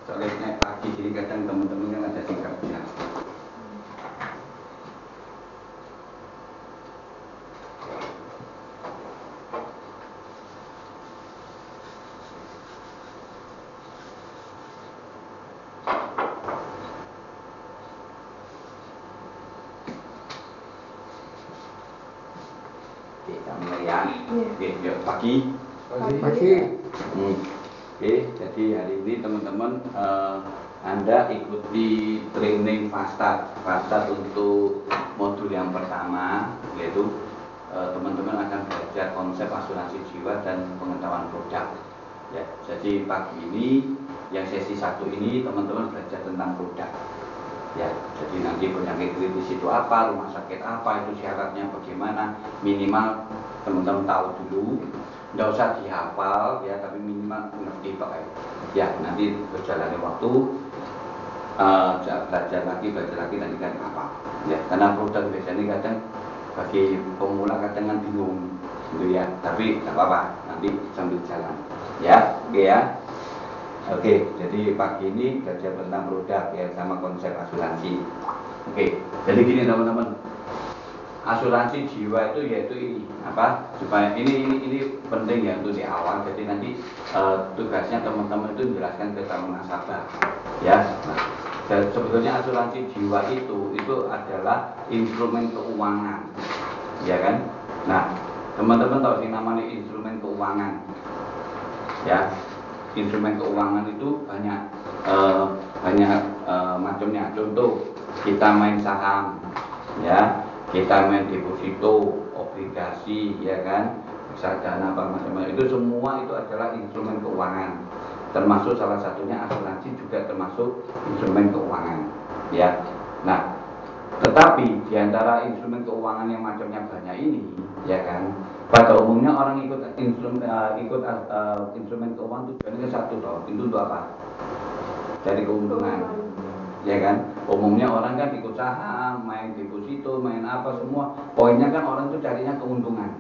Soalnya naik pagi, jadi kadang teman-teman yang ada sing kerja. Oke, mulai ya. Oke, yuk pagi. Pagi. Oke, jadi hari ini teman-teman Anda ikuti training Fastat untuk modul yang pertama, yaitu teman-teman akan belajar konsep asuransi jiwa dan pengetahuan produk. Ya, jadi pagi ini yang sesi 1 ini teman-teman belajar tentang produk. Ya, jadi nanti penyakit kritis itu apa, rumah sakit apa, itu syaratnya bagaimana, minimal teman-teman tahu dulu, nggak usah dihafal ya, tapi minimal ngerti pakai. Ya, nanti berjalannya waktu belajar lagi nanti kan apa. Ya, karena produk biasanya kadang bagi pemula kadang kan bingung, gitu ya. Tapi nggak apa-apa, nanti sambil jalan. Ya, oke ya. Oke, jadi pagi ini belajar tentang produk ya sama konsep asuransi. Oke, jadi gini teman-teman, asuransi jiwa itu yaitu ini apa? Supaya ini penting ya untuk di awal. Jadi nanti tugasnya teman-teman itu menjelaskan ke calon nasabah, ya. Nah, sebetulnya asuransi jiwa itu adalah instrumen keuangan, ya kan? Nah, teman-teman tahu sih namanya instrumen keuangan, ya. Instrumen keuangan itu banyak macamnya. Contoh, kita main saham, ya, kita main deposito, obligasi, ya kan, reksadana apa macam-macam. Itu semua itu adalah instrumen keuangan. Termasuk salah satunya asuransi juga termasuk instrumen keuangan, ya. Nah, tetapi di antara instrumen keuangan yang macamnya banyak ini, ya kan, pada umumnya orang ikut instrumen keuangan tujuannya satu toh, itu untuk apa? Dari keuntungan, ya kan? Umumnya orang kan ikut saham, main deposito, main apa semua, poinnya kan orang itu carinya keuntungan,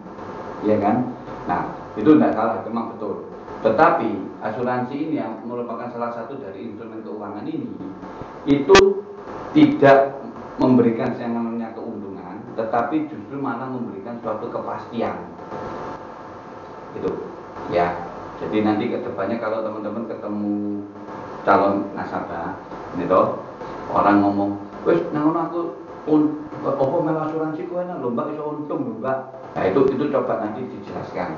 ya kan? Nah, itu tidak salah, memang betul. Tetapi asuransi ini yang merupakan salah satu dari instrumen keuangan ini, itu tidak memberikan yang namanya keuntungan, tetapi justru malah memberikan suatu kepastian. Itu, ya. Jadi nanti kedepannya kalau teman-teman ketemu calon nasabah, ini toh orang ngomong, wes nangon aku apa melu asuransi kowe nang lomba iso untung lho, Mbak. Nah, itu coba nanti dijelaskan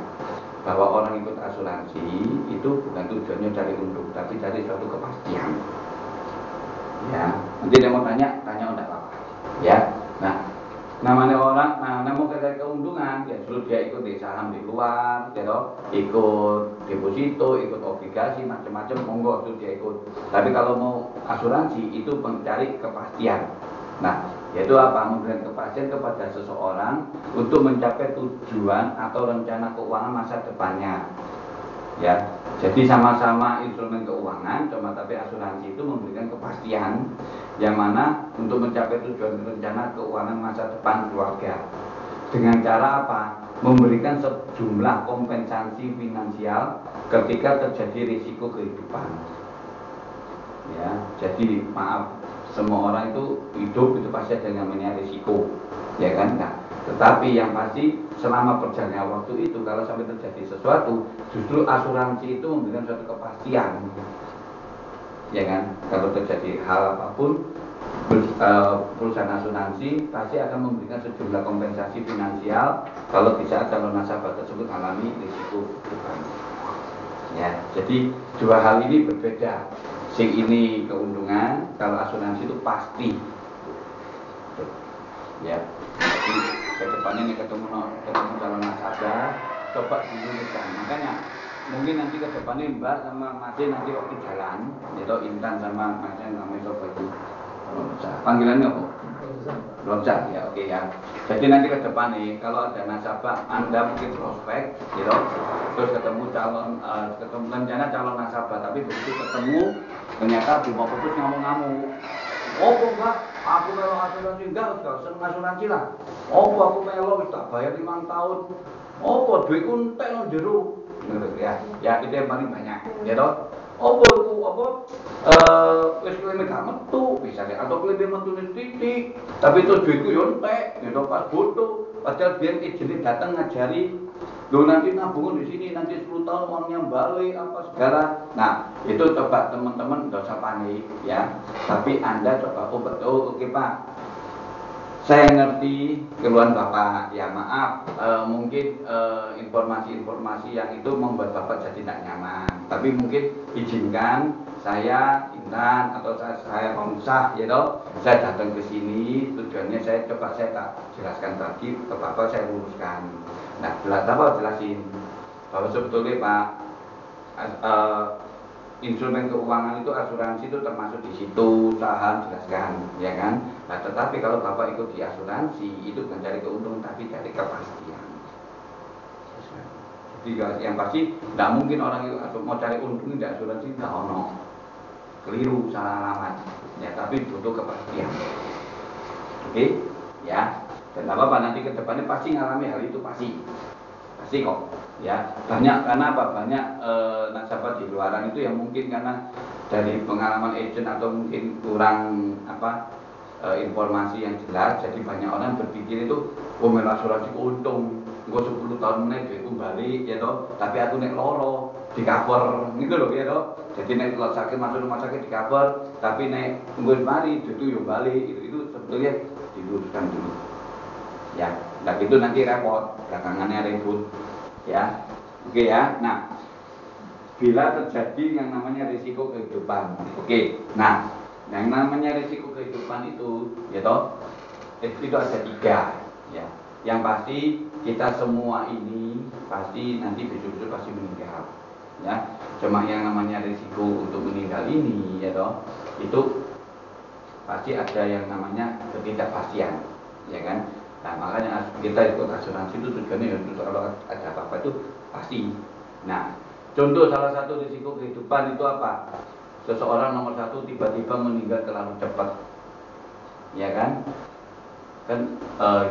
bahwa orang ikut asuransi itu bukan tujuannya cari untung, tapi cari suatu kepastian. Ya, nanti dia mau tanya enggak apa-apa. Ya, nah, namanya orang, namun ketika keuntungan, ya suruh dia ikut di saham di luar, ya toh, ikut deposito, ikut obligasi, macam-macam, monggo suruh dia ikut. Tapi kalau mau asuransi itu mencari kepastian. Nah, yaitu apa? Memberikan kepastian kepada seseorang untuk mencapai tujuan atau rencana keuangan masa depannya. Ya, jadi sama-sama instrumen keuangan, cuma tapi asuransi itu memberikan kepastian yang mana untuk mencapai tujuan rencana keuangan masa depan keluarga. Dengan cara apa? Memberikan sejumlah kompensasi finansial ketika terjadi risiko kehidupan. Ya, jadi maaf, semua orang itu hidup itu pasti ada yang namanya risiko, ya kan? Nah, tetapi yang pasti selama perjalanan waktu itu kalau sampai terjadi sesuatu, justru asuransi itu memberikan suatu kepastian, ya kan? Kalau terjadi hal apapun, perusahaan asuransi pasti akan memberikan sejumlah kompensasi finansial kalau di saat calon nasabah tersebut alami risiko kehidupan. Ya, jadi dua hal ini berbeda. Sing ini keuntungan, kalau asuransi itu pasti. Ya, jadi ke depannya nih ketemu calon nasabah, coba dirumuskan. Makanya mungkin nanti ke depannya Mbak sama Mas nanti waktu jalan, itu Intan sama Mas sama coba itu. Panggilannya apa? Loncat ya, oke ya. Jadi nanti ke depan nih, kalau ada nasabah, Anda mungkin prospek, gitu, terus ketemu ketemu rencana calon nasabah, tapi begitu ketemu, ternyata belum mau putus ngamuk-ngamuk. Oh Mbak, aku melo asuransi enggak seneng asuransi lah. Oh aku melo tak bayar 5 tahun. Oh duitku entek nang jero. Ya itu yang paling banyak, ya toh. Apa ku apa wis klime gak metu misalnya atau klime metu titik tapi itu duitku yo entek gitu pas bodoh padahal biar izin datang ngajari lo nanti nabung di sini nanti 10 tahun uangnya balik apa segala. Nah itu coba teman-teman gak usah panik ya, tapi anda coba betul oke Pak, saya ngerti keluhan Bapak, ya maaf, mungkin informasi-informasi yang itu membuat Bapak jadi tidak nyaman. Tapi mungkin izinkan saya Intan atau saya Komsah, ya toh, saya datang ke sini, tujuannya saya coba saya tak jelaskan lagi ke Bapak, saya luruskan. Nah, Bapak jelasin bahwa sebetulnya Pak, instrumen keuangan itu asuransi itu termasuk di situ saham jelaskan ya kan. Nah tetapi kalau Bapak ikut di asuransi itu bukan cari keuntungan tapi cari kepastian. Jadi yang pasti tidak mungkin orang itu mau cari untung di asuransi tidak ono, keliru salah alamat ya, tapi butuh kepastian. Oke ya, dan apa nanti ke depannya pasti ngalami hal itu pasti kok ya, banyak karena apa banyak nasabah di luaran itu yang mungkin karena dari pengalaman agent atau mungkin kurang apa informasi yang jelas, jadi banyak orang berpikir itu melu asuransi untung gue 10 tahun nek duitku balik ya toh, tapi aku nek loro di cover gitu loh ya toh, jadi nek kalau sakit masuk rumah sakit di cover tapi nek gue mari duitku yo balik itu sebetulnya diluruskan dulu ya. Nah gitu nanti repot, belakangannya ribut ya. Oke ya. Nah, bila terjadi yang namanya risiko kehidupan. Oke. Nah, yang namanya risiko kehidupan itu ya toh, itu ada 3 ya. Yang pasti kita semua ini pasti nanti besok-besok pasti meninggal ya. Cuma yang namanya risiko untuk meninggal ini ya toh, itu pasti ada yang namanya ketidakpastian ya kan. Nah makanya kita ikut asuransi itu tujuannya untuk kalau ada apa-apa itu pasti. Nah contoh salah satu risiko kehidupan itu apa? Seseorang nomor 1 tiba-tiba meninggal terlalu cepat, ya kan? Kan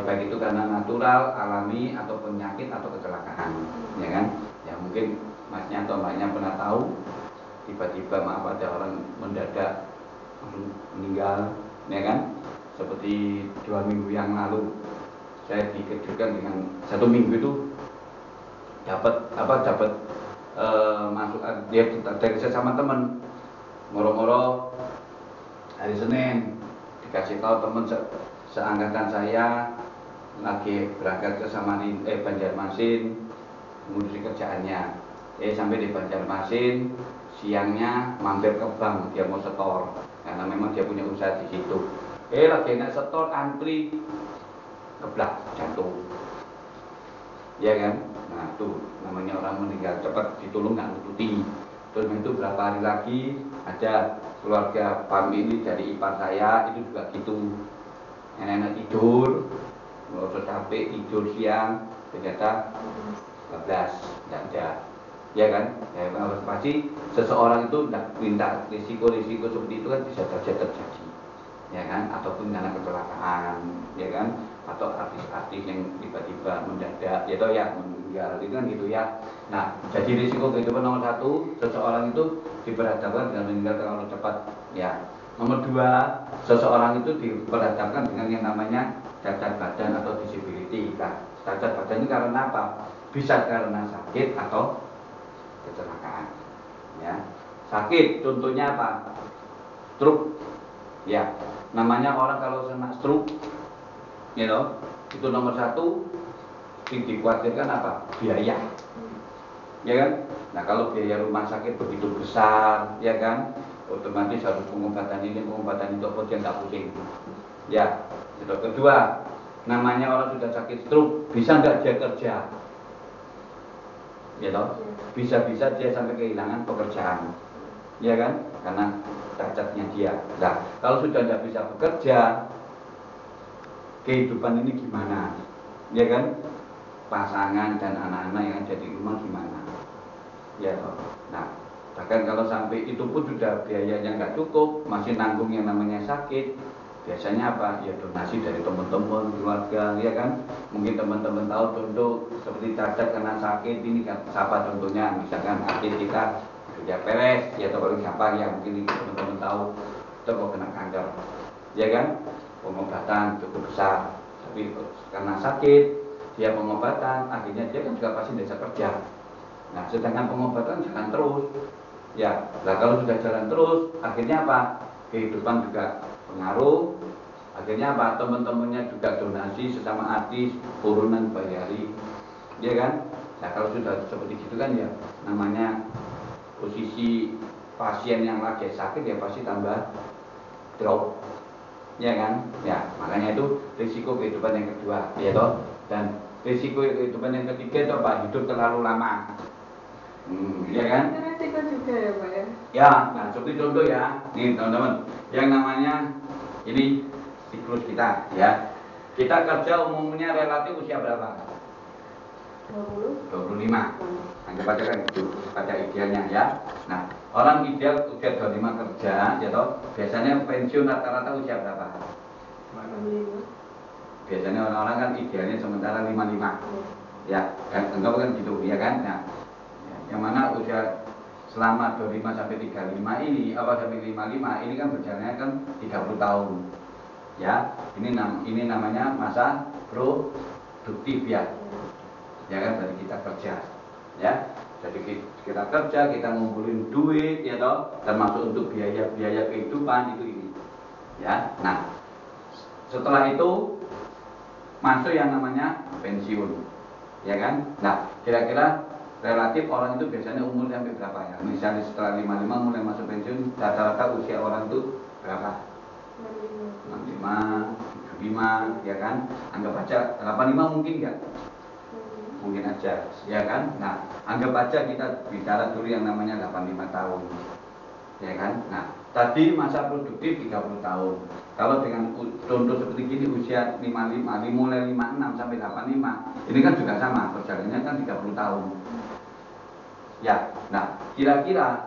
baik itu karena natural, alami atau penyakit atau kecelakaan, ya kan? Ya mungkin masnya atau mbaknya pernah tahu tiba-tiba maaf ada orang mendadak langsung meninggal, ya kan? Seperti 2 minggu yang lalu saya dikejutkan dengan 1 minggu itu dapat masuk dia dari sesama teman moro-moro hari Senin dikasih tahu teman seangkatan saya lagi berangkat ke Banjarmasin mengurusi kerjaannya. Sampai di Banjarmasin siangnya mampir ke bank, dia mau setor karena memang dia punya usaha di situ. Lagi nak setor antri keblak jantung ya kan. Nah tuh namanya orang meninggal cepat ditolong nggak nututi. Terus itu berapa hari lagi ada keluarga famili dari ipar saya itu juga gitu, nenek tidur merasa capek tidur siang ternyata 12 tidak ada ya kan. Ya harus pasti seseorang itu tidak minta risiko-risiko seperti itu kan bisa saja terjadi ya kan, ataupun karena kecelakaan ya kan, atau artis-artis yang tiba-tiba mendadak ya toh ya meninggal itu kan gitu ya. Nah jadi risiko kehidupan nomor 1 seseorang itu diperhadapkan dengan meninggal terlalu cepat ya. Nomor 2 seseorang itu diperhadapkan dengan yang namanya cacat badan atau disability. Nah cacat badan ini karena apa? Bisa karena sakit atau kecelakaan ya. Sakit contohnya apa? Stroke ya. Namanya orang kalau kena stroke, you know, itu nomor 1 yang dikhawatirkan apa? Biaya, ya kan? Nah kalau biaya rumah sakit begitu besar, ya kan, otomatis harus pengobatan ini, pengobatan itu, dia nggak pusing. Ya, itu kedua, namanya orang sudah sakit stroke, bisa nggak dia kerja? Ya toh, bisa-bisa dia sampai kehilangan pekerjaan, ya kan? Karena cacatnya dia. Nah, kalau sudah tidak bisa bekerja, kehidupan ini gimana? Ya kan? Pasangan dan anak-anak yang ada di rumah gimana? Ya toh. Nah, bahkan kalau sampai itu pun sudah biayanya nggak cukup, masih nanggung yang namanya sakit. Biasanya apa? Ya donasi dari teman-teman, keluarga, ya kan? Mungkin teman-teman tahu contoh seperti cacat karena sakit ini kan siapa contohnya? Misalkan artis kita sudah beres, ya atau paling gampang ya mungkin teman-teman tahu itu mau kena kanker, ya kan? Pengobatan cukup besar, tapi karena sakit dia pengobatan, akhirnya dia kan juga pasti bisa kerja. Nah, sedangkan pengobatan jalan terus, ya. Nah kalau sudah jalan terus, akhirnya apa? Kehidupan juga pengaruh. Akhirnya apa? Teman-temannya juga donasi sesama artis, turunan bayari, ya kan? Nah kalau sudah seperti itu kan ya, namanya posisi pasien yang lagi sakit ya pasti tambah drop, ya kan? Ya makanya itu risiko kehidupan yang kedua, ya toh. Dan risiko kehidupan yang ketiga itu apa? Hidup terlalu lama, ya kan? Resiko juga ya Pak ya? Ya, nah seperti contoh ya, nih teman-teman, yang namanya ini siklus kita, ya. Kita kerja umumnya relatif usia berapa? 25. Anggap aja kan itu pada idealnya ya. Nah, orang ideal usia 25 kerja, ya toh. Biasanya pensiun rata-rata usia berapa? 25. Biasanya orang-orang kan idealnya sementara 55. Ya, kan enggak kan gitu, ya kan? Nah, yang mana usia selama 25 sampai 35 ini sampai 55 ini kan berjalannya kan 30 tahun. Ya, ini namanya masa produktif ya. Ya kan, dari kita kerja. Ya. Jadi kita kerja, kita ngumpulin duit ya toh, termasuk untuk biaya-biaya kehidupan itu ini. Ya. Nah, setelah itu masuk yang namanya pensiun. Ya kan? Nah, kira-kira relatif orang itu biasanya umur sampai berapa ya? Misalnya setelah 55 mulai masuk pensiun, rata-rata usia orang itu berapa? 65, 75, ya kan? Anggap aja 85 mungkin enggak? Mungkin aja, ya kan? Nah, anggap aja kita bicara dulu yang namanya 85 tahun. Ya kan? Nah, tadi masa produktif 30 tahun. Kalau dengan contoh seperti gini usia 55, mulai 56 sampai 85, ini kan juga sama, perjalanannya kan 30 tahun. Ya, nah kira-kira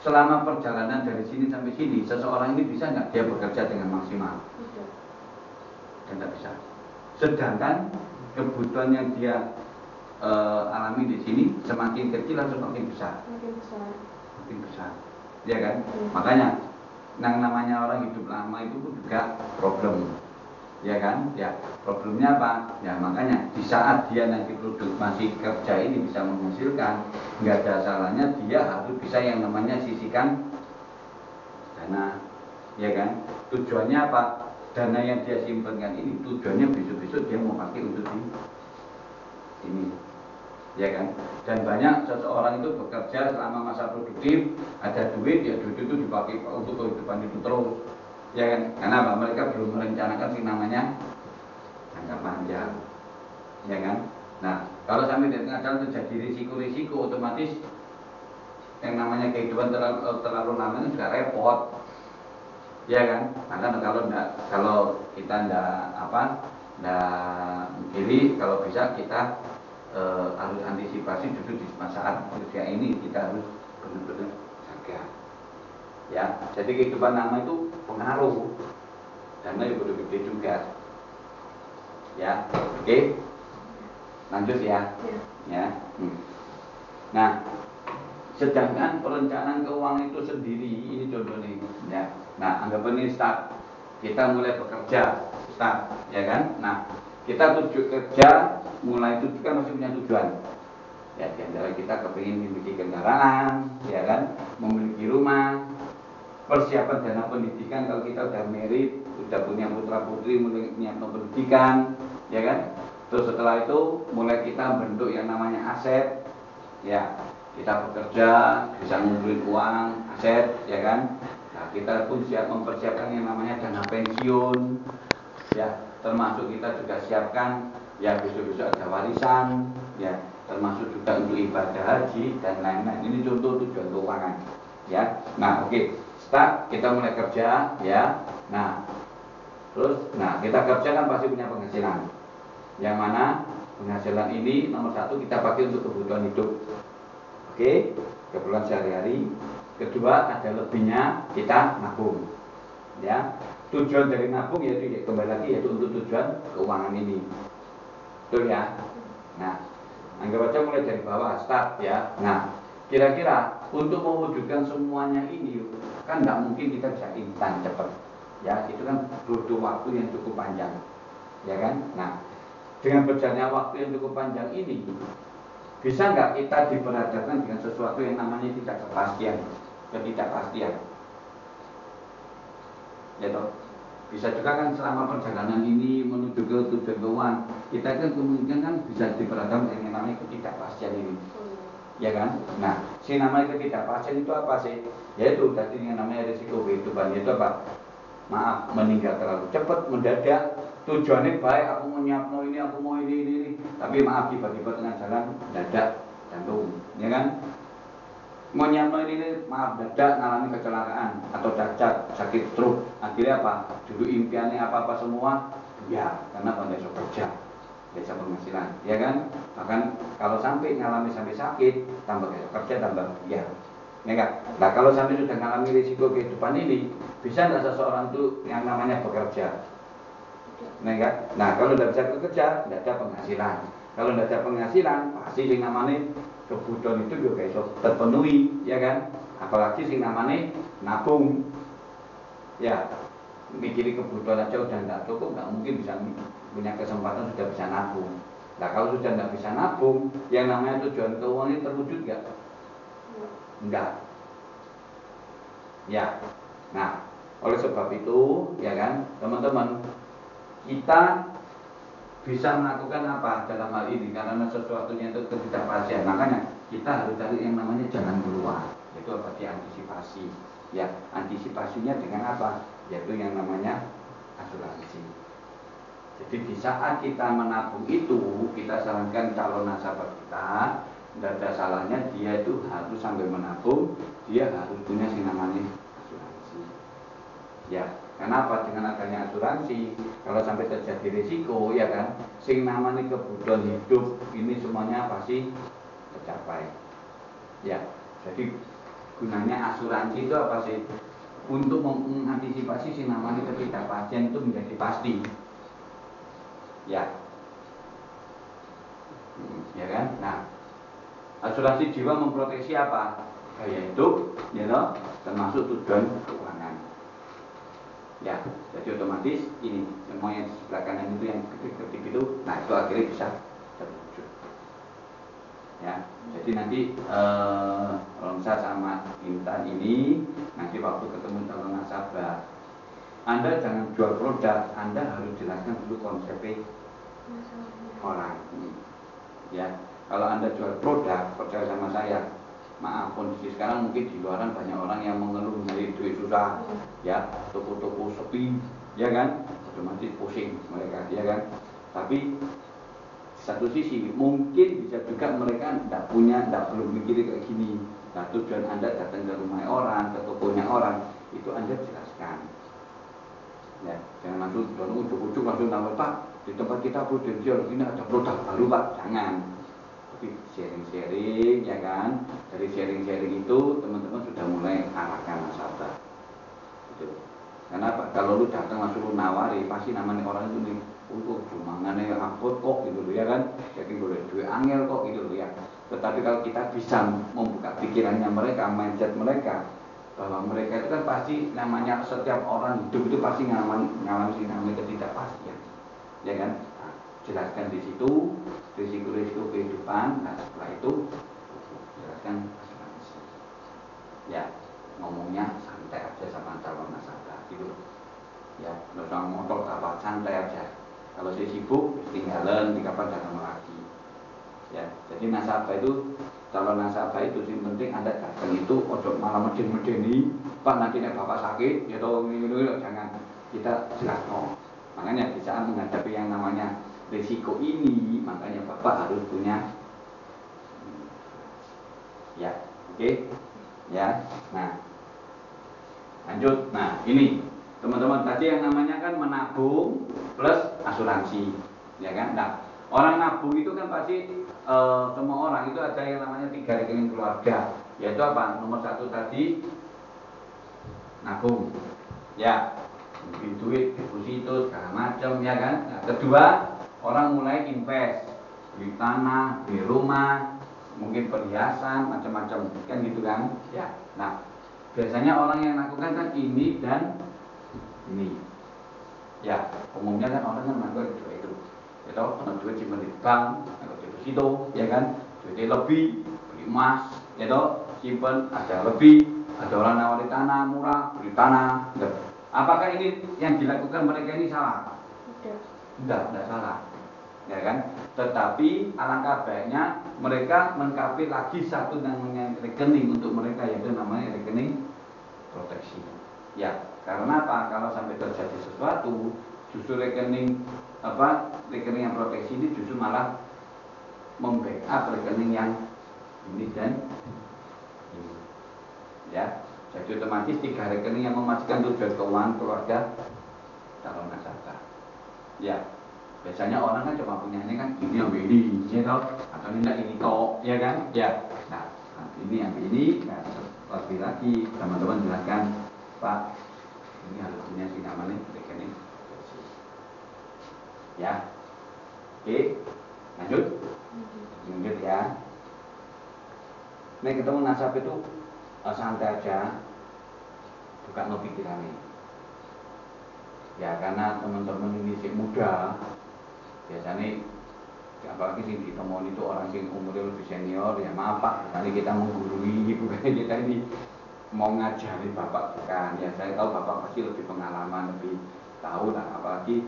selama perjalanan dari sini sampai sini, seseorang ini bisa nggak dia bekerja dengan maksimal? Tidak bisa. Sedangkan kebutuhan yang dia alami di sini semakin kecil atau semakin besar? Semakin besar. Ya kan? Makanya yang namanya orang hidup lama itu juga problem. Ya kan? Ya, problemnya apa? Ya makanya di saat dia nanti masih kerja ini bisa menghasilkan, nggak ada salahnya dia harus bisa yang namanya sisihkan dana, ya kan? Tujuannya apa? Dana yang dia simpankan ini tujuannya besok-besok dia mau pakai untuk ini, ya kan? Dan banyak seseorang itu bekerja selama masa produktif, ada duit, ya duit itu dipakai untuk kehidupan itu terus. Ya kan? Karena apa? Mereka belum merencanakan sih namanya jangka panjang. Ya kan? Nah, kalau sampai di tengah jalan terjadi risiko-risiko, otomatis yang namanya kehidupan terlalu lama itu juga repot. Ya kan? Maka kalau kita enggak kiri, kalau bisa kita harus antisipasi dulu di saat usia ini kita harus benar-benar jaga. Ya, jadi kehidupan lama itu pengaruh, dana yang gede juga. Ya, oke, lanjut ya. Ya. Nah, sedangkan perencanaan keuangan itu sendiri, ini contoh nih. Ya. Nah, anggap ini start, kita mulai bekerja, start, ya kan? Nah, kita kerja, mulai itu kan masih punya tujuan. Ya, di antara kita kepingin memiliki kendaraan, ya kan? Memiliki rumah. Persiapan dana pendidikan kalau kita udah merit, udah punya putra putri, mulai nyiapin pendidikan, ya kan? Terus setelah itu mulai kita bentuk yang namanya aset, ya kita bekerja bisa ngumpulin uang, aset, ya kan? Nah kita pun siap mempersiapkan yang namanya dana pensiun, ya termasuk kita juga siapkan ya besok-besok ada warisan, ya termasuk juga untuk ibadah haji dan lain-lain. Ini contoh tujuan keuangan, ya. Nah oke. Start, kita mulai kerja, ya. Nah, terus, kita kerja kan pasti punya penghasilan. Yang mana penghasilan ini nomor satu kita pakai untuk kebutuhan hidup, oke, kebutuhan sehari-hari. Kedua, ada lebihnya kita nabung, ya. Tujuan dari nabung yaitu kembali lagi yaitu untuk tujuan keuangan ini, betul ya. Nah, anggap aja mulai dari bawah, start ya. Nah, kira-kira untuk mewujudkan semuanya ini kan nggak mungkin kita bisa instan cepat. Ya, itu kan butuh waktu yang cukup panjang. Ya kan? Nah, dengan berjalannya waktu yang cukup panjang ini, bisa nggak kita diperhadapkan dengan sesuatu yang namanya ketidakpastian? Ya toh? Bisa juga kan selama perjalanan ini menuju ke tujuan kita kan kemungkinan kan bisa diperhadapkan dengan yang namanya ketidakpastian ini. Ya kan? Nah, si namanya ketidakpastian itu apa sih? Yaitu tadi yang namanya risiko kehidupan, yaitu apa? Maaf, meninggal terlalu cepat, mendadak. Tujuannya baik, aku mau nyiapno ini, aku mau ini. Tapi maaf, tiba-tiba tengah jalan mendadak jantung, ya kan? Mau nyiapno ini, maaf, dadak ngalami kecelakaan atau cacat, sakit stroke. Akhirnya apa? Dulu impiannya apa-apa semua, ya, karena pandai kerja, bisa penghasilan, ya kan? Bahkan kalau sampai ngalami sampai sakit, tambah kerja, tambah ya. Enggak. Nah, kalau sampai sudah mengalami risiko kehidupan ini, bisa nggak seseorang itu yang namanya bekerja? Enggak. Nah, kalau tidak bisa bekerja, tidak ada penghasilan. Kalau tidak ada penghasilan, pasti yang namanya kebutuhan itu juga bisa terpenuhi, ya kan? Apalagi yang namanya nabung. Ya, mikirin kebutuhan aja udah nggak cukup, nggak mungkin bisa punya kesempatan sudah bisa nabung. Nah, kalau sudah nggak bisa nabung, yang namanya tujuan keuangan ini terwujud nggak? Enggak. Ya. Nah, oleh sebab itu, ya kan, teman-teman, kita bisa melakukan apa dalam hal ini karena sesuatunya itu ketidakpastian. Makanya kita harus cari yang namanya jalan keluar. Itu apa? Diantisipasi. Ya, antisipasinya dengan apa? Yaitu yang namanya asuransi. Jadi di saat kita menabung itu, kita sarankan calon nasabah kita, tidak ada salahnya dia itu harus sambil menabung, dia harus punya yang namanya asuransi. Ya, kenapa? Dengan adanya asuransi, kalau sampai terjadi risiko, ya kan, sing namanya kebutuhan hidup ini semuanya pasti tercapai. Ya, jadi gunanya asuransi itu apa sih? Untuk mengantisipasi sing namanya ketidakpastian itu menjadi pasti. Ya, ya kan? Nah, asuransi jiwa memproteksi apa? Gaya hidup, ya toh, termasuk tujuan keuangan. Ya, jadi otomatis ini semua yang di sebelah kanan itu yang ketik-ketik itu, nah itu akhirnya bisa terwujud. Ya, jadi nanti Romsa sama Intan ini nanti waktu ketemu calon nasabah, Anda jangan jual produk, Anda harus jelaskan dulu konsepnya orang ini. Ya, kalau Anda jual produk, percaya sama saya, maaf, kondisi sekarang mungkin di luaran banyak orang yang mengeluh dari duit susah, ya, toko-toko sepi, ya kan, otomatis pusing mereka, ya kan. Tapi satu sisi mungkin bisa juga mereka tidak belum mikir kayak gini. Nah, tujuan Anda datang ke rumah orang, ke tokonya orang, itu Anda jelaskan. Ya, jangan langsung ujuk-ujuk langsung tahu, Pak, di tempat kita prudensial ini ada produk baru, Pak, jangan. Tapi sharing-sharing, ya kan. Dari sharing-sharing itu teman-teman sudah mulai arahkan nasabah. Gitu. Kenapa? Kalau lu datang langsung lu nawari, pasti namanya orang itu nih, cuma ngane angkut kok gitu loh, ya kan. Jadi boleh duit angel kok gitu loh, ya. Tetapi kalau kita bisa membuka pikirannya mereka, mindset mereka, bahwa mereka itu kan pasti namanya setiap orang hidup itu pasti ngalami namanya ketidakpastian, ya kan. Nah, jelaskan di situ risiko-risiko kehidupan. Nah, setelah itu jelaskan asuransi. Ya, ngomongnya santai aja sama calon nasabah gitu. Ya, nggak usah ngotot apa, santai aja. Kalau saya sibuk, tinggalan di kapan datang lagi. Ya, jadi nasabah itu, calon nasabah itu yang penting Anda datang itu ojo malah medeni, Pak nanti nek bapak sakit, ya toh ini jangan, kita jelas no. Makanya di saat menghadapi yang namanya risiko ini, makanya bapak harus punya. Ya, oke, ya. Nah, lanjut. Nah, ini teman-teman tadi yang namanya kan menabung plus asuransi, ya kan. Nah, orang nabung itu kan pasti semua orang itu ada yang namanya 3 rekening keluarga, yaitu apa? Nomor 1 tadi nabung, ya, duit deposito segala macam, ya kan. Nah, kedua orang mulai invest, beli tanah, beli rumah, mungkin perhiasan, macam-macam, kan gitu kan? Ya. Nah, biasanya orang yang lakukan kan ini dan ini. Ya, umumnya kan orang kan melakukan dua itu. Itu kalau duit simpan di bank, kalau deposito, ya kan? Duitnya lebih, beli emas, itu simpan ada lebih, ada orang nawari tanah murah, beli tanah. Gitu. Apakah ini yang dilakukan mereka ini salah? Tidak salah. Ya kan? Tetapi alangkah baiknya mereka mengkapir lagi satu namanya rekening untuk mereka, yaitu namanya rekening proteksi. Ya, karena apa? Kalau sampai terjadi sesuatu, justru rekening yang proteksi ini justru malah membackup rekening yang ini dan ini. Ya, jadi otomatis 3 rekening yang memastikan tujuan keuangan keluarga calon nasabah. Ya, biasanya orang kan cuma punya ini kan ini yang ini, ya toh, atau ini toh, ya kan? Ya. Nah, ini yang ini, nah, lebih lagi teman-teman jelaskan, Pak, ini harus punya si namanya rekening. Ya, oke, lanjut ya. Nih ketemu nasabah itu santai aja, buka no pikirannya. Ya karena teman-teman ini masih muda, biasanya apalagi sih ditemui itu orang yang umurnya lebih senior, ya maaf Pak, tadi kita menggurui, bukan kita ini mau ngajari Bapak, bukan. Ya saya tahu Bapak pasti lebih pengalaman, lebih tahu lah, apalagi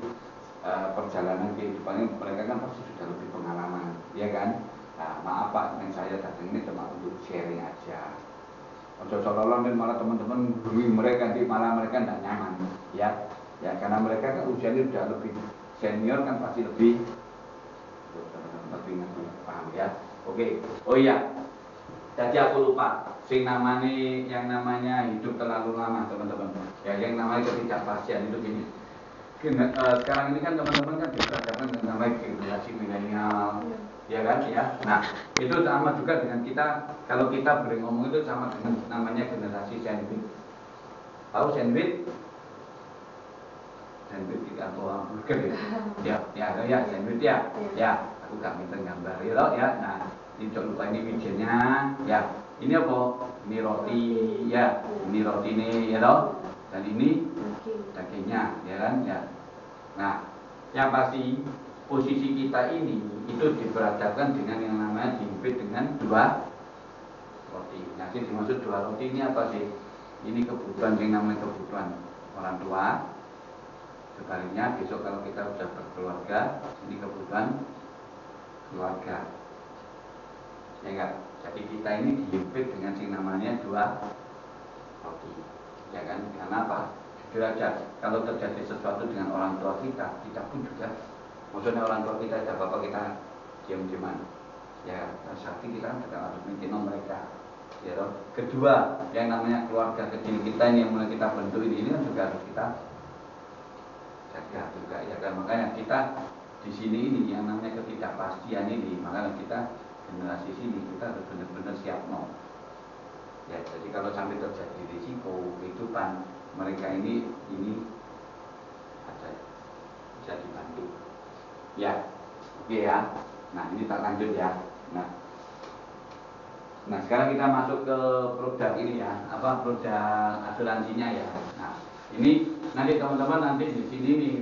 perjalanan kehidupannya mereka kan pasti sudah lebih pengalaman, ya kan? Nah, maaf Pak, yang saya datang ini cuma untuk sharing aja. Seolah-olah malah teman-teman menggurui mereka, nanti malah mereka tidak nyaman, ya. Ya karena mereka kan usianya sudah lebih senior kan pasti lebih paham ya. Oke. Oh iya. Jadi aku lupa. Yang namanya hidup terlalu lama teman-teman. Ya yang namanya ketidakpastian itu gini. Sekarang ini kan teman-teman kan diberhadapkan dengan namanya generasi milenial, ya kan ya. Nah itu sama juga dengan kita. Kalau kita boleh ngomong itu sama dengan namanya generasi sandwich. Tahu sandwich? Sandwich tidak bawa burger ya, ya sandwich ya, ya aku gak minta gambar ya loh ya. Nah ini jangan lupa ini wijennya, ya ini apa? Ini roti, ya ini roti ini ya loh, dan ini dagingnya, ya kan ya. Nah yang pasti posisi kita ini itu diberhadapkan dengan yang namanya dihimpit dengan 2 roti. Nah sih dimaksud 2 roti ini apa sih? Ini kebutuhan yang namanya kebutuhan orang tua. Sebaliknya besok kalau kita sudah berkeluarga, ini kebutuhan keluarga, ya enggak? Jadi kita ini dihimpit dengan yang namanya 2 roti, ya kan? Karena apa? Jujur aja, kalau terjadi sesuatu dengan orang tua kita, kita pun juga, maksudnya orang tua kita ada apa-apa kita diam-diaman, ya sakti kita kan juga harus mikir mereka. Ya toh. Kedua, yang namanya keluarga kecil kita ini yang mulai kita bentuk ini kan juga harus kita jaga juga, ya kan. Makanya kita di sini ini yang namanya ketidakpastian ini, makanya kita generasi sini kita harus benar-benar siap no. Ya jadi kalau sampai terjadi risiko kehidupan mereka ini ada bisa dibantu. Ya, oke ya. Nah ini tak lanjut ya. Nah sekarang kita masuk ke produk ini ya, produk asuransinya ya. Nah ini nanti teman-teman nanti di sini nih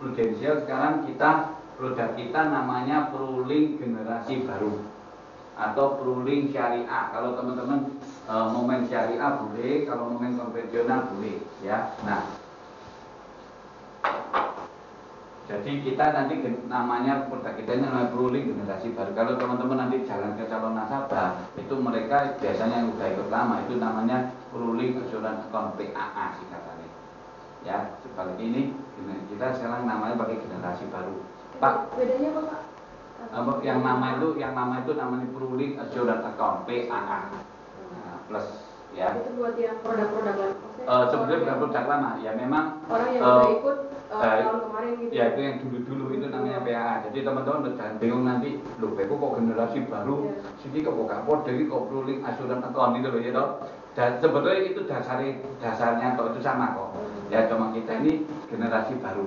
prudensial sekarang produk kita namanya Pruling generasi baru atau Pruling syariah. Kalau teman-teman momen syariah boleh, kalau momen konvensional boleh ya. Nah jadi kita nanti namanya produk kita ini namanya Pruling generasi baru. Kalau teman-teman nanti jalan ke calon nasabah, itu mereka biasanya yang udah ikut lama itu namanya Pruling Assurance Account PAA sih katanya. Ya, seperti ini kita sekarang namanya pakai generasi baru. Pak, bedanya apa Pak? Yang nama itu namanya Pruling Assurance Account PAA. Nah, plus ya. Itu buat yang produk-produk lama. Sebenarnya bukan produk lama, ya memang orang yang udah ikut tahun kemarin gitu. Ya itu yang dulu-dulu itu namanya PAA. Jadi teman-teman jangan bingung nanti, loh Beko kok generasi baru, sini kok kapor, jadi kok Pruling Assurance Account itu loh ya toh. Dan sebetulnya itu dasarnya kok itu sama kok. Ya cuma kita ini generasi baru,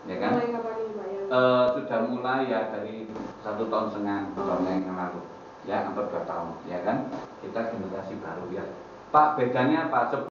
ya kan? Mulai kapan ini Pak? Sudah mulai ya dari 1,5 tahun yang lalu. ya hampir 2 tahun, ya kan? Kita generasi baru ya. Pak, bedanya apa?